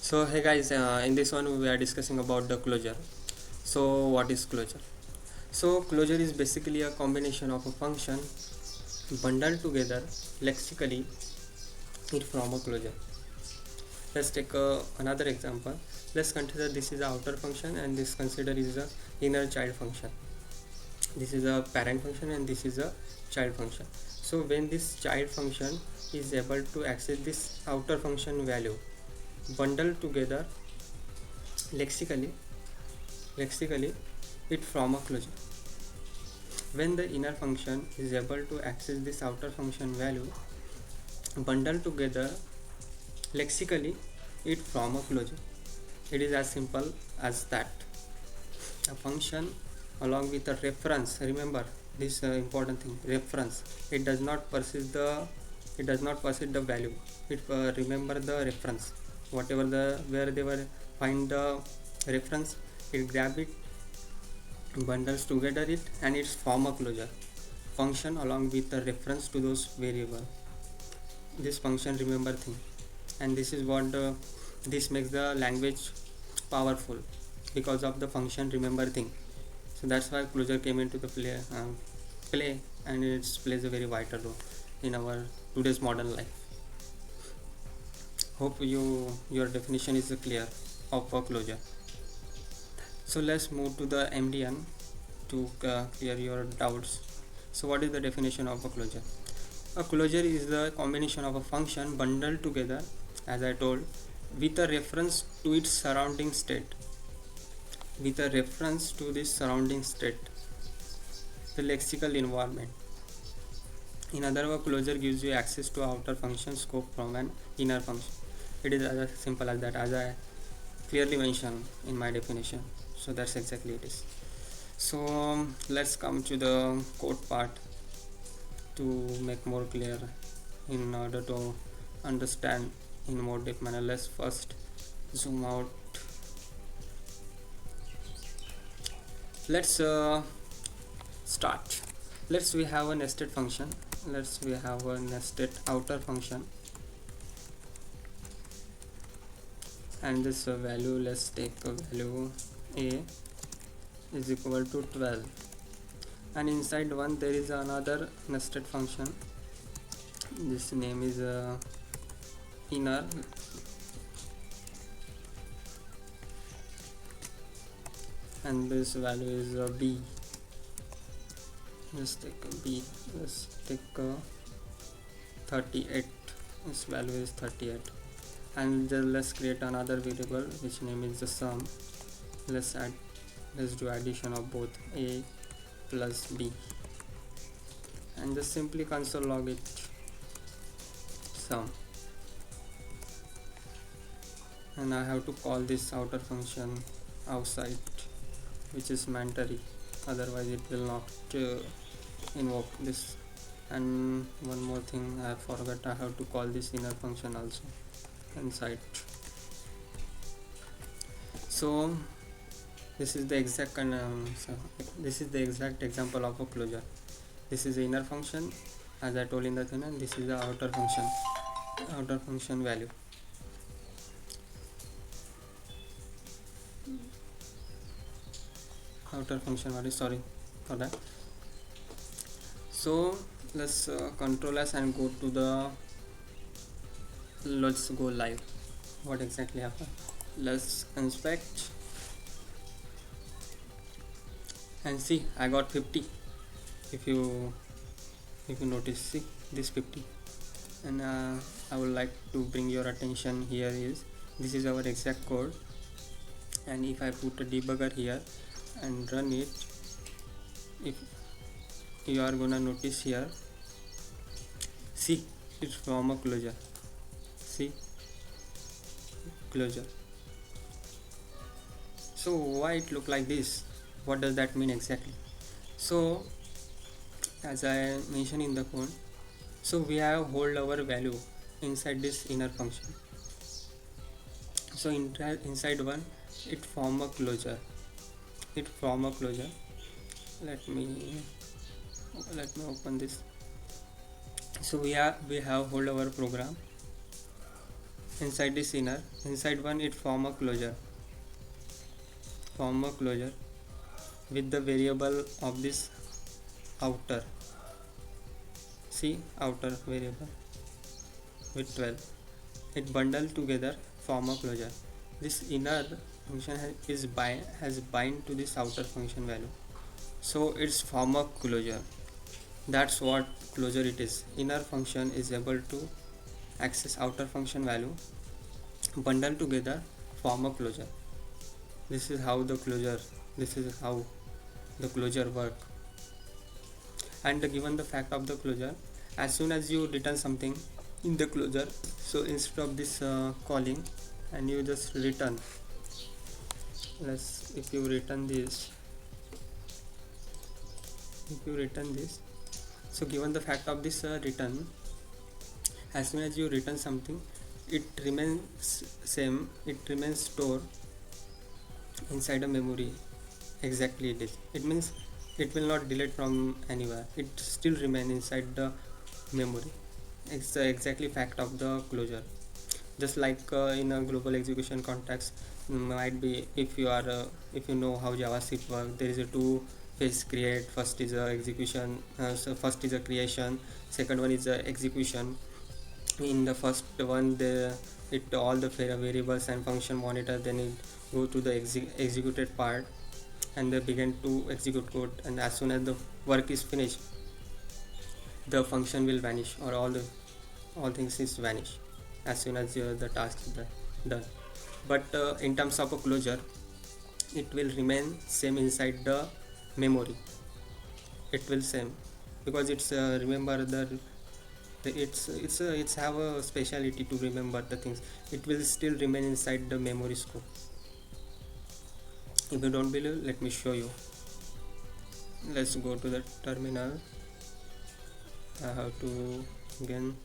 So hey guys, in this one we are discussing about the closure. So what is closure? So closure is basically a combination of a function bundled together lexically it from a closure. Let's take another example. Let's consider this is a outer function and this consider is a inner child function. This is a parent function and this is a child function. So when this child function is able to access this outer function value bundled together lexically it from a closure. When the inner function is able to access this outer function value bundled together lexically it from a closure. It is as simple as that. A function along with a reference, remember this important thing, reference, it does not persist the value, it remember the reference, whatever the where they were find the reference, it grab it, bundles together it, and it's form a closure function along with the reference to those variable. This function remember thing, and this is what this makes the language powerful because of the function remember thing. So that's why closure came into the play, and it plays a very vital role in our today's modern life. Hope your definition is clear of a closure. So let's move to the MDN to clear your doubts. So what is the definition of a closure? A closure is the combination of a function bundled together, as I told, with a reference to its surrounding state. With a reference to this surrounding state, the lexical environment. In other words, closure gives you access to outer function scope from an inner function. It is as simple as that, as I clearly mentioned in my definition. So that's exactly it is. So let's come to the code part to make more clear in order to understand in more deep manner. Let's first zoom out. Let's start. We have a nested function. We have a nested outer function, and this value, let's take a value a is equal to 12, and inside one there is another nested function. This name is inner, and this value is b. Let's take a b. Let's take 38. This value is 38, and let's create another variable which name is the sum. Let's do addition of both a plus b, and just simply console log it sum, and I have to call this outer function outside, which is mandatory, otherwise it will not invoke this. And one more thing I forgot, I have to call this inner function also inside. So this is the exact example of a closure. This is the inner function, as I told in the thing, and this is the outer function value. Outer function value, sorry for that. So let's control S and go to the, let's go live. What exactly happened? Let's inspect and see, I got 50. If you notice, see this 50, and I would like to bring your attention here is this is our exact code, and if I put a debugger here and run it, if you are gonna notice here, see it's from a closure. See, closure. So why it look like this? What does that mean exactly? So as I mentioned in the code, so we have hold our value inside this inner function. So inside one it form a closure. Let me open this. So we have hold our program, inside this inner, inside one it form a closure with the variable of this outer. See, outer variable with 12, it bundle together form a closure. This inner function has bind to this outer function value, so it's form a closure. That's what closure it is. Inner function is able to access outer function value, bundle together form a closure. This is how the closure work. And given the fact of the closure, as soon as you return something in the closure, so instead of this calling, and you just return, if you return this, so given the fact of this return, as soon as you return something, it remains same, it remains stored inside a memory. Exactly it means it will not delete from anywhere, it still remain inside the memory. It's the exactly fact of the closure. Just like in a global execution context, might be if you know how Javascript works, there is a two phase create. First is a execution, so first is a creation, second one is a execution. In the first one, all the variables and function monitor, then it go to the executed part, and they begin to execute code, and as soon as the work is finished, the function will vanish, or all things is vanish as soon as the task is done. But in terms of a closure, it will remain same inside the memory. It will same because it's remember it's have a speciality to remember the things. It will still remain inside the memory scope. If you don't believe, let me show you. Let's go to the terminal. I have to again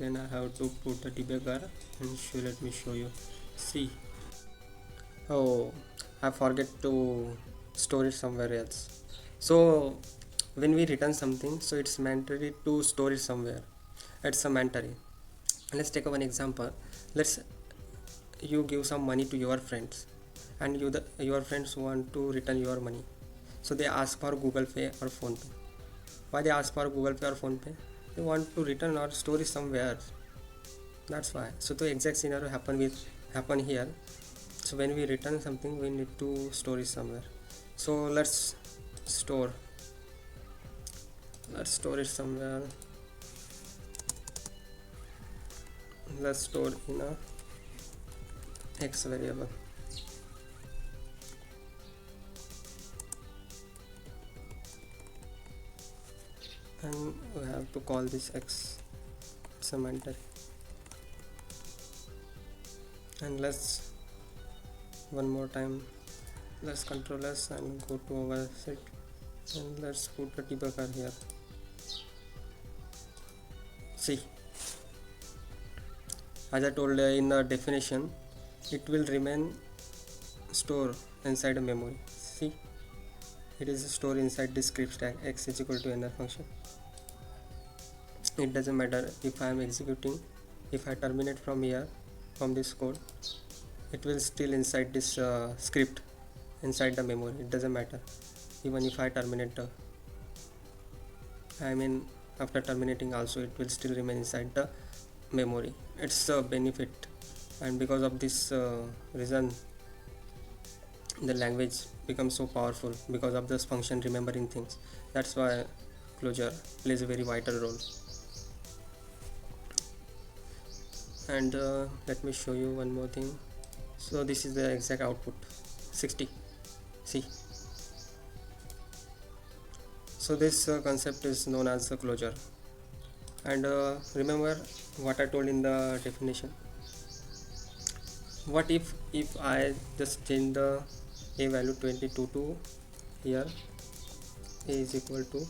I have to put the debugger and let me show you. See, oh, I forget to store it somewhere else. So when we return something, so it's mandatory to store it somewhere. It's a mandatory. Let's take one example. Let's you give some money to your friends, and your friends want to return your money, so they ask for Google Pay or Phone Pay. Why they ask for Google Pay or Phone Pay? They want to return or store it somewhere. That's why. So the exact scenario happen here. So when we return something, we need to store it somewhere. So let's store it somewhere. Let's store in a X variable. And we have to call this X. It's a mandatory. And let's one more time, let's control S and go to Javascript, and let's put a debugger here. See, as I told in the definition, it will remain stored inside a memory. See, it is stored inside the script stack. X is equal to inner function. It doesn't matter if I am executing, if I terminate from here, from this code, it will still inside this script, inside the memory. It doesn't matter even if I terminate after terminating also, it will still remain inside the memory. It's a benefit, and because of this reason, the language becomes so powerful, because of this function remembering things. That's why closure plays a very vital role. And let me show you one more thing. So this is the exact output, 60. See, so this concept is known as the closure. And remember what I told in the definition. What if I just change the a value 22 to here, a is equal to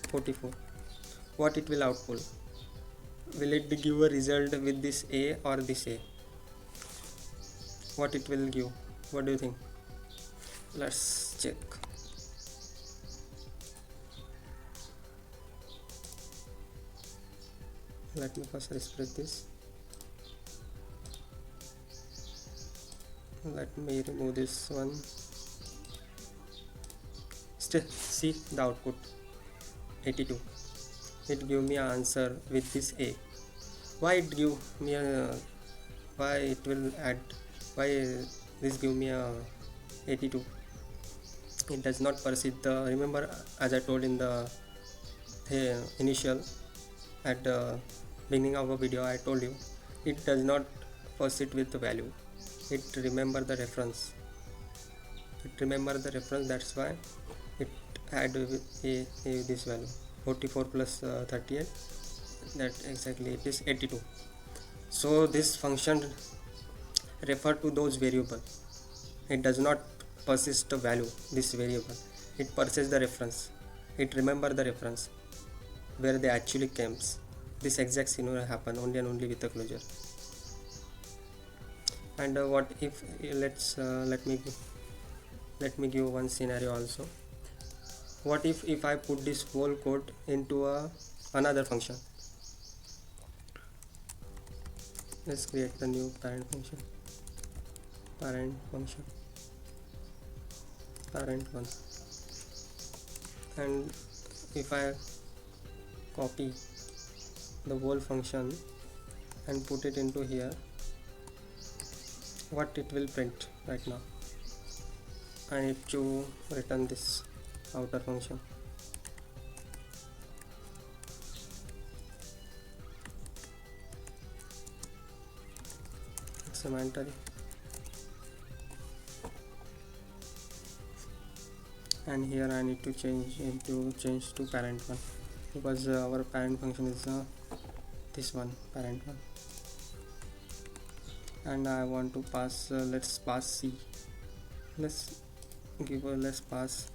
44, what it will output? Will it give a result with this a or this a? What it will give? What do you think? Let's check. Let me first spread this. let me remove this one. Still see the output 82. It give me an answer with this a. Why it give me a, why it will add, why this give me a 82? It does not persist the, remember as I told in the initial at the beginning of a video, I told you it does not persist with the value, it remember the reference, that's why it add with this value 44 plus 38, that exactly it is 82. So this function refer to those variable, it does not persist the value, this variable, it persists the reference, it remember the reference where they actually came. This exact scenario happen only and only with the closure. And what if let me give one scenario also. What if I put this whole code into another function? Let's create the new parent function, parent 1, and if I copy the whole function and put it into here, what it will print right now? I need to return this outer function. It's a mandatory, and here I need to change to parent 1, because our parent function is this one, parent 1, and I want to pass let's pass c, let's pass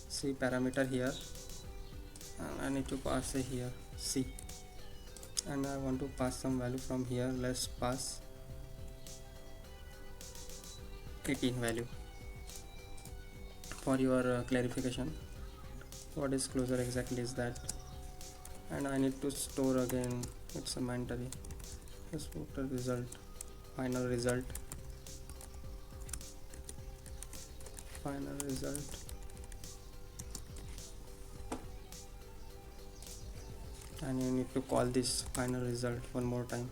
c parameter here, and I need to pass here c, and I want to pass some value from here. Let's pass 18 value. For your clarification, what is Clousurs exactly is that, and I need to store again, it's a mandatory. Let's put the result, final result, and you need to call this final result one more time.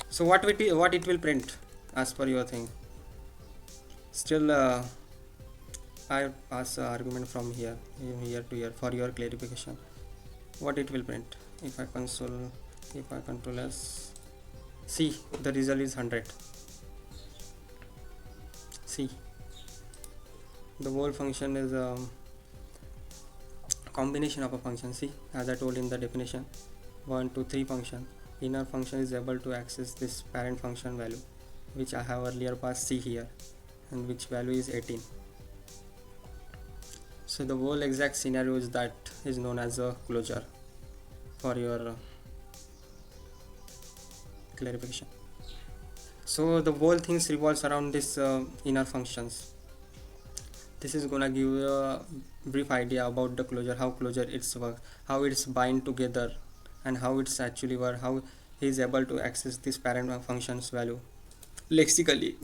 So what it will print as per your thing? Still I pass argument from here to here for your clarification. What it will print? If I control s, see the result is 100. See, the whole function is a combination of a function. See, as I told in the definition, 1, 2, 3 function. Inner function is able to access this parent function value, which I have earlier passed c here, and which value is 18. So the whole exact scenario is that is known as a closure for your clarification. So the whole things revolves around this inner functions. This is gonna give you a brief idea about the closure, how closure it's work, how it's bind together, and how it's actually work, how he is able to access this parent functions value lexically.